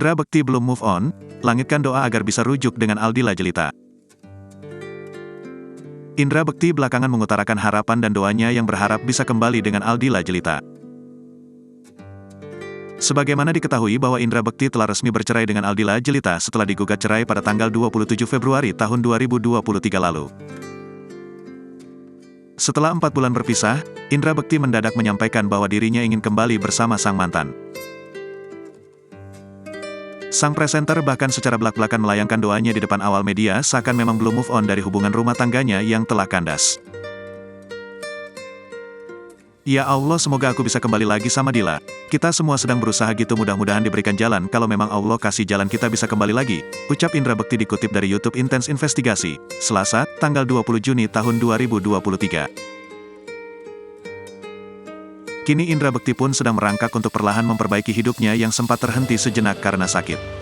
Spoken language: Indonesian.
Indra Bekti belum move on, langitkan doa agar bisa rujuk dengan Aldila Jelita. Indra Bekti belakangan mengutarakan harapan dan doanya yang berharap bisa kembali dengan Aldila Jelita. Sebagaimana diketahui bahwa Indra Bekti telah resmi bercerai dengan Aldila Jelita setelah digugat cerai pada tanggal 27 Februari tahun 2023 lalu. Setelah 4 bulan berpisah, Indra Bekti mendadak menyampaikan bahwa dirinya ingin kembali bersama sang mantan. Sang presenter bahkan secara belak-belakan melayangkan doanya di depan awal media seakan memang belum move on dari hubungan rumah tangganya yang telah kandas. Ya Allah, semoga aku bisa kembali lagi sama Dila. Kita semua sedang berusaha gitu, mudah-mudahan diberikan jalan kalau memang Allah kasih jalan kita bisa kembali lagi, ucap Indra Bekti dikutip dari YouTube Intens Investigasi, Selasa, tanggal 20 Juni tahun 2023. Kini Indra Bekti pun sedang merangkak untuk perlahan memperbaiki hidupnya yang sempat terhenti sejenak karena sakit.